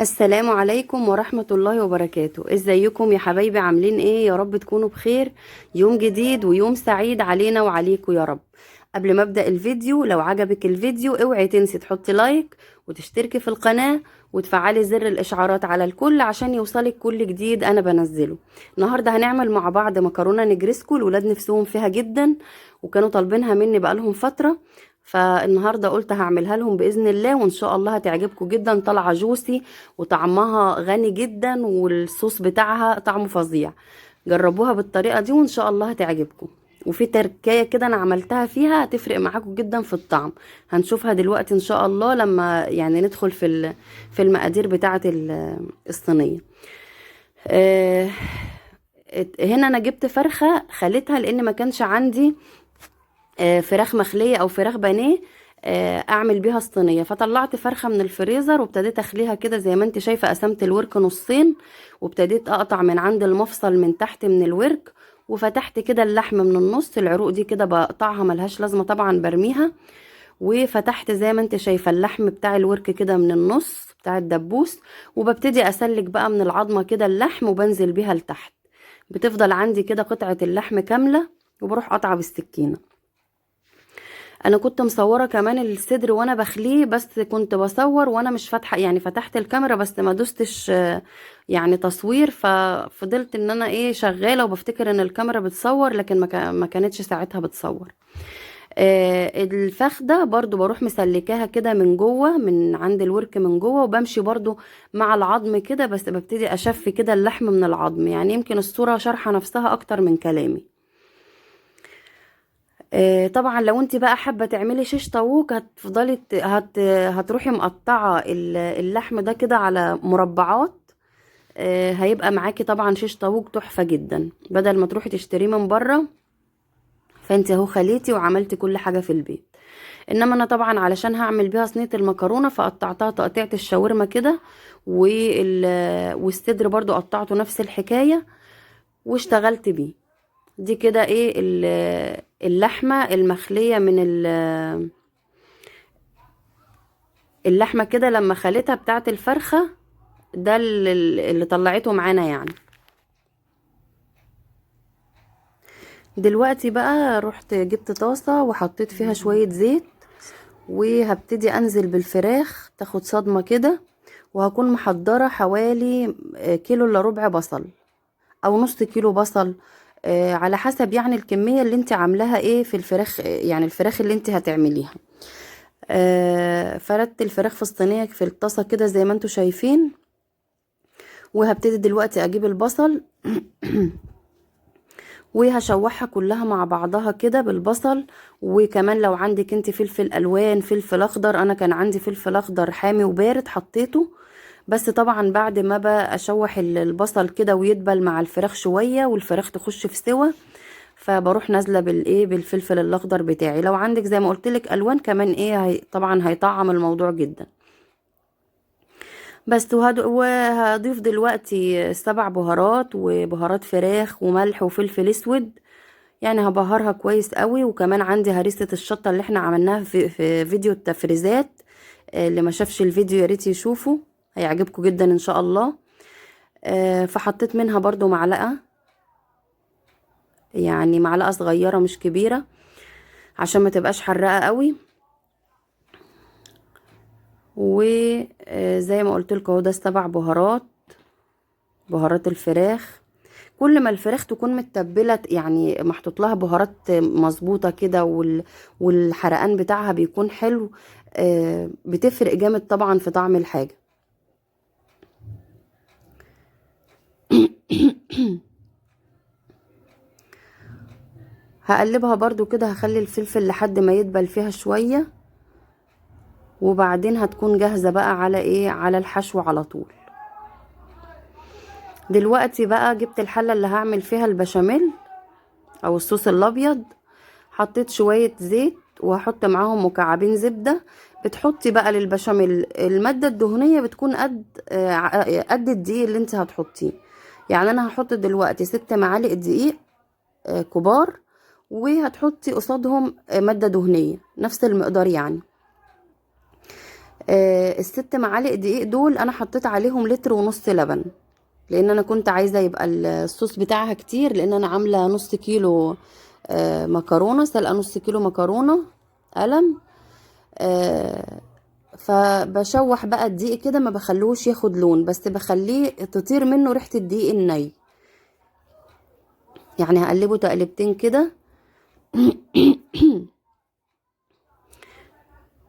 السلام عليكم ورحمة الله وبركاته. ازيكم يا حبايبي؟ عاملين ايه؟ يا رب تكونوا بخير. يوم جديد ويوم سعيد علينا وعليكم يا رب. قبل ما ابدأ الفيديو، لو عجبك الفيديو اوعي تنسي تحطي لايك وتشتركي في القناة وتفعلي زر الاشعارات على الكل عشان يوصلك كل جديد انا بنزله. النهاردة هنعمل مع بعض مكرونة نجرسكو، الولاد نفسهم فيها جدا وكانوا طالبينها مني بقالهم فترة. فالنهارده قلت هعملها لهم باذن الله، وان شاء الله هتعجبكم جدا. طالعه جوسي وطعمها غني جدا، والصوص بتاعها طعمه فظيع. جربوها بالطريقه دي وان شاء الله هتعجبكم. وفي تركية كده انا عملتها فيها هتفرق معاكم جدا في الطعم. هنشوفها دلوقتي ان شاء الله لما يعني ندخل في المقادير بتاعه الصينيه. آه، هنا انا جبت فرخه خليتها لان ما كانش عندي فراخ مخلية او فراخ بانيه اعمل بيها الصينية. فطلعت فرخة من الفريزر وابتديت اخليها كده زي ما انت شايفة. قسمت الورك نصين وابتديت اقطع من عند المفصل من تحت من الورك، وفتحت كده اللحم من النص. العروق دي كده بقطعها، ملهاش لازمة طبعا برميها. وفتحت زي ما انت شايفة اللحم بتاع الورك كده من النص بتاع الدبوس، وببتدي اسلك بقى من العظمة كده اللحم وبنزل بيها لتحت. بتفضل عندي كده قطعة اللحم كاملة، وبروح قطعة بالسكينة. انا كنت مصوره كمان الصدر وانا بخليه، بس كنت بصور وانا مش فاتحه، يعني فتحت الكاميرا بس ما دوستش يعني تصوير. ففضلت ان انا ايه شغاله وبفتكر ان الكاميرا بتصور، لكن ما كانتش ساعتها بتصور. الفخده برضو بروح مسلكاها كده من جوه من عند الورك من جوه، وبمشي برضو مع العظم كده، بس ببتدي اشف كده اللحم من العظم. يعني يمكن الصوره شارحه نفسها اكتر من كلامي. طبعا لو انت بقى حابه تعملي شيش طاووق، هتفضلي هتروحي مقطعه اللحم ده كده على مربعات. هيبقى معاكي طبعا شيش طاووق تحفه جدا، بدل ما تروحي تشتريه من بره. فانت اهو خليتي وعملتي كل حاجه في البيت. انما انا طبعا علشان هعمل بيها صينيه المكرونه فقطعتها تقطيعه الشاورما كده. والصدر برضو قطعته نفس الحكايه واشتغلت بيه. دي كده ايه اللحمة المخلية من اللحمة كده لما خليتها بتاعت الفرخة. ده اللي طلعته معانا يعني. دلوقتي بقى رحت جبت طاسة وحطيت فيها شوية زيت، وهبتدي انزل بالفراخ تاخد صدمة كده. وهكون محضرة حوالي كيلو الا ربع بصل او نص كيلو بصل، على حسب يعني الكمية اللي انت عاملاها ايه في الفراخ، يعني الفراخ اللي انت هتعمليها. فردت الفراخ في الصينية في الطاسة كده زي ما انتوا شايفين. وهبتدي دلوقتي اجيب البصل وهشوحها كلها مع بعضها كده بالبصل. وكمان لو عندك انت فلفل الوان فلفل اخضر، انا كان عندي فلفل اخضر حامي وبارد حطيته. بس طبعا بعد ما بقى اشوح البصل كده ويدبل مع الفراخ شوية والفراخ تخش في سوا، فبروح نازله بالايه بالفلفل الاخضر بتاعي. لو عندك زي ما قلت لك الوان كمان ايه طبعا هيطعم الموضوع جدا. بس وهضيف دلوقتي 7 بهارات وبهارات فراخ وملح وفلفل اسود. يعني هبهرها كويس قوي. وكمان عندي هريسة الشطة اللي احنا عملناها في فيديو التفريزات. اللي ما شافش الفيديو يا ريت يشوفه، هيعجبكم جدا ان شاء الله. فحطيت منها برضو معلقة، يعني معلقة صغيرة مش كبيرة عشان ما تبقاش حراقة قوي. وزي ما قلت لكم اهو ده 7 بهارات، بهارات الفراخ. كل ما الفراخ تكون متبله يعني محطوط لها بهارات مظبوطه كده والحرقان بتاعها بيكون حلو، بتفرق جامد طبعا في طعم الحاجه. هقلبها برضو كده، هخلي الفلفل لحد ما يدبل فيها شويه، وبعدين هتكون جاهزه بقى على ايه على الحشو على طول. دلوقتي بقى جبت الحله اللي هعمل فيها البشاميل او الصوص الابيض. حطيت شوية زيت وهحط معاهم مكعبين زبدة. بتحطي بقى للبشاميل المادة الدهنية بتكون قد الدقيق اللي انت هتحطيه. يعني انا هحط دلوقتي 6 معالق دقيق كبار، وهتحطي قصادهم مادة دهنية نفس المقدار يعني. الست معالق دقيق دول انا حطيت عليهم لتر ونص لبن، لان انا كنت عايزه يبقى الصوص بتاعها كتير، لان انا عامله نص كيلو مكرونه، سلقه نص كيلو مكرونه قلم. فبشوح بقى الدقيق كده، ما بخلوش ياخد لون، بس بخليه تطير منه ريحه الدقيق الني. يعني هقلبه تقلبتين كده.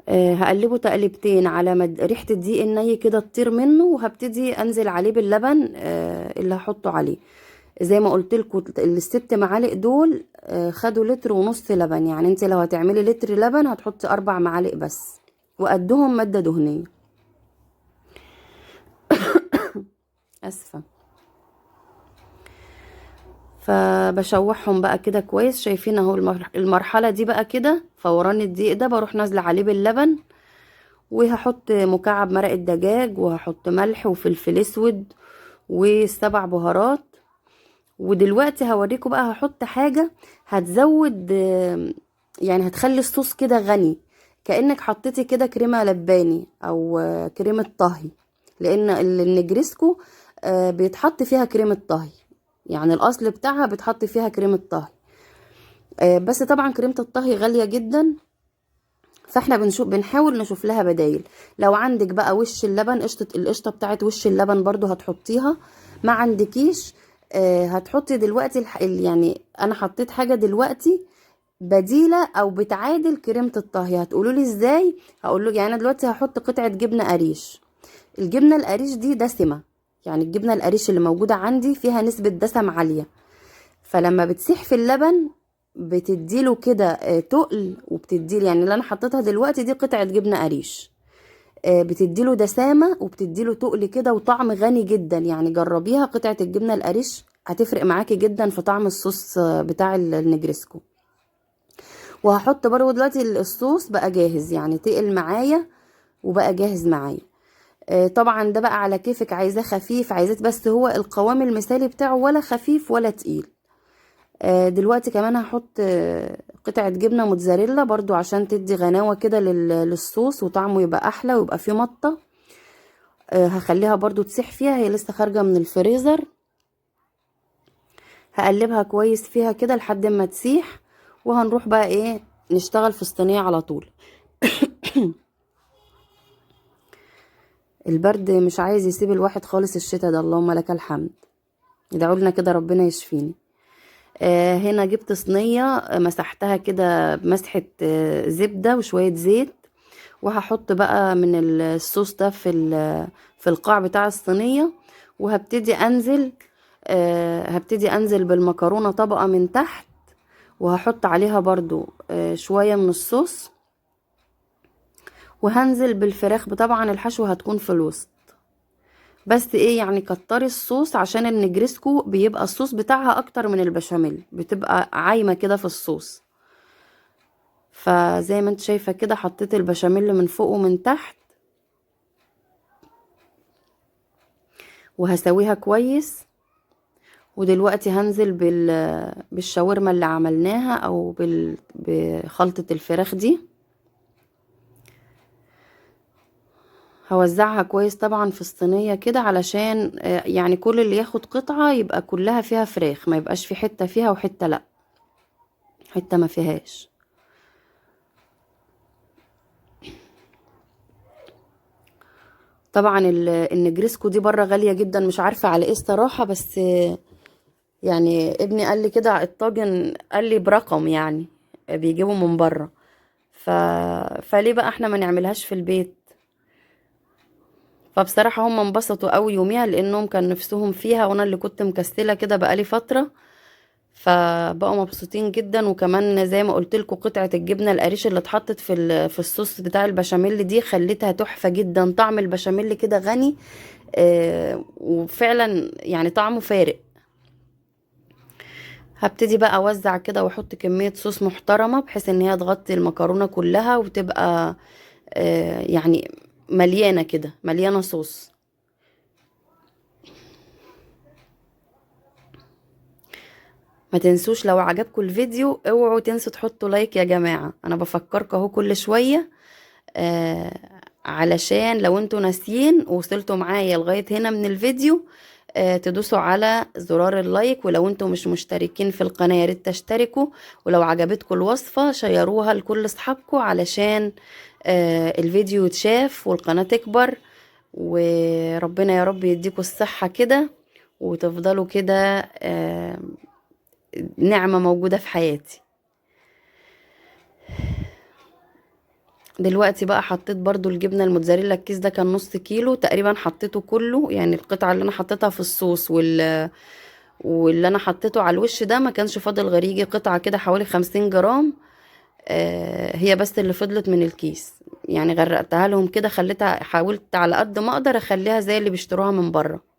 هقلبه تقلبتين على ما ريحه الدقيق الني كده تطير منه، وهبتدي انزل عليه باللبن اللي هحطه عليه. زي ما قلت لكم الست معالق دول خدوا لتر ونص لبن، يعني انت لو هتعملي لتر لبن هتحطي 4 معالق بس، وقدهم ماده دهنيه. اسفه. فبشوحهم بقى كده كويس. شايفين اهو المرحله دي بقى كده فوران الدقيق ده، بروح نازله عليه باللبن، وهحط مكعب مرق الدجاج، وهحط ملح وفلفل اسود و7 بهارات. ودلوقتي هوريكم بقى هحط حاجة هتزود يعني هتخلي الصوص كده غني، كأنك حطيتي كده كريمة لباني او كريمة طهي، لان النجريسكو بيتحط فيها كريمة طهي، يعني الاصل بتاعها بيتحط فيها كريمة طهي. بس طبعا كريمة الطهي غالية جدا، فاحنا بنحاول نشوف لها بدايل. لو عندك بقى وش اللبن، القشطه بتاعت وش اللبن برضو هتحطيها. ما عندكيش هتحطي دلوقتي يعني انا حطيت حاجه دلوقتي بديله او بتعادل كريمه الطهي. هتقولوا لي ازاي؟ هقول له يعني انا دلوقتي هحط قطعه جبنه قريش. الجبنه القريش دي دسمه، يعني الجبنه القريش اللي موجوده عندي فيها نسبه دسم عاليه، فلما بتسيح في اللبن بتديله كده تقل، وبتديله يعني اللي انا حطيتها دلوقتي دي قطعة جبنة قريش، بتديله دسامة وبتديله تقل كده وطعم غني جدا. يعني جربيها، قطعة الجبنة القريش هتفرق معاكي جدا في طعم الصوص بتاع النجريسكو. وهحط برضو دلوقتي الصوص بقى جاهز، يعني تقل معايا وبقى جاهز معايا. طبعا ده بقى على كيفك، عايزاه خفيف عايزاه، بس هو القوام المثالي بتاعه ولا خفيف ولا تقيل. دلوقتي كمان هحط قطعة جبنة موتزاريلا برضو عشان تدي غناوة كده للصوص، وطعمه يبقى احلى ويبقى فيه مطة. هخليها برضو تسيح فيها، هي لسه خارجة من الفريزر. هقلبها كويس فيها كده لحد ما تسيح، وهنروح بقى ايه نشتغل في الصينية على طول. البرد مش عايز يسيب الواحد خالص الشتا ده، اللهم لك الحمد. ادعوا لنا كده ربنا يشفيني. هنا جبت صينية مسحتها كده بمسحة زبدة وشوية زيت، وهحط بقى من الصوص ده في القاع بتاع الصينية، وهبتدي انزل هبتدي انزل بالمكرونة طبقة من تحت، وهحط عليها برضو شوية من الصوص، وهنزل بالفراخ. طبعا الحشو هتكون في الوسط، بس ايه يعني كتري الصوص عشان النجرسكو بيبقى الصوص بتاعها اكتر من البشاميل، بتبقى عايمة كده في الصوص. فزي ما انت شايفة كده حطيت البشاميل من فوق ومن تحت، وهسويها كويس. ودلوقتي هنزل بالشاورما اللي عملناها او بخلطة الفراخ دي. هوزعها كويس طبعا في الصينية كده، علشان يعني كل اللي ياخد قطعة يبقى كلها فيها فراخ، ما يبقاش في حتة فيها وحتة لا، حتة ما فيهاش. طبعا النجرسكو دي بره غالية جدا، مش عارفة على ايه الصراحة، بس يعني ابني قال لي كده الطاجن قال لي برقم، يعني بيجيبوا من بره. ف... فليه بقى احنا ما نعملهاش في البيت؟ فبصراحة هم انبسطوا قوي يوميها، لانهم كان نفسهم فيها، وانا اللي كنت مكسلة كده بقالي فترة، فبقوا مبسوطين جدا. وكمان زي ما قلت لكم قطعة الجبنة القريش اللي اتحطت في الصوص بتاع البشاميل دي خلتها تحفة جدا، طعم البشاميل كده غني وفعلا يعني طعمه فارق. هبتدي بقى اوزع كده واحط كمية صوص محترمة، بحيث ان هي تغطي المكرونة كلها وتبقى يعني مليانة كده، مليانة صوص. ما تنسوش لو عجبكم الفيديو اوعوا تنسوا تحطوا لايك يا جماعة، انا بفكركم اهو كل شوية علشان لو انتوا ناسيين وصلتوا معايا لغاية هنا من الفيديو، تدوسوا على زرار اللايك. ولو انتوا مش مشتركين في القناة ياريت تشتركوا. ولو عجبتكم الوصفة شيروها لكل اصحابكم علشان الفيديو يتشاف والقناة تكبر. وربنا يا رب يديكوا الصحة كده وتفضلوا كده نعمة موجودة في حياتي. دلوقتي بقى حطيت برضو الجبنة الموتزاريلا، الكيس ده كان نص كيلو تقريبا، حطيته كله. يعني القطعة اللي انا حطيتها في الصوص واللي انا حطيته على الوش ده ما كانش فاضل غير يجي قطعة كده حوالي 50 جرام. هي بس اللي فضلت من الكيس. يعني غرقتها لهم كده، خليتها، حاولت على قد ما اقدر اخليها زي اللي بيشتروها من بره.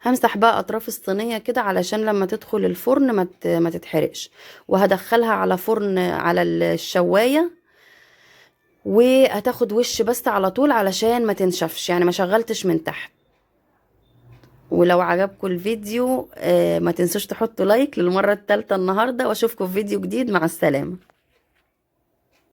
همسح بقى اطراف الصينيه كده علشان لما تدخل الفرن ما تتحرقش. وهدخلها على فرن على الشوايه، وهتاخد وش بس على طول علشان ما تنشفش، يعني ما شغلتش من تحت. ولو عجبكم الفيديو ما تنسوش تحطوا لايك للمره الثالثه النهارده، واشوفكم في فيديو جديد. مع السلامه.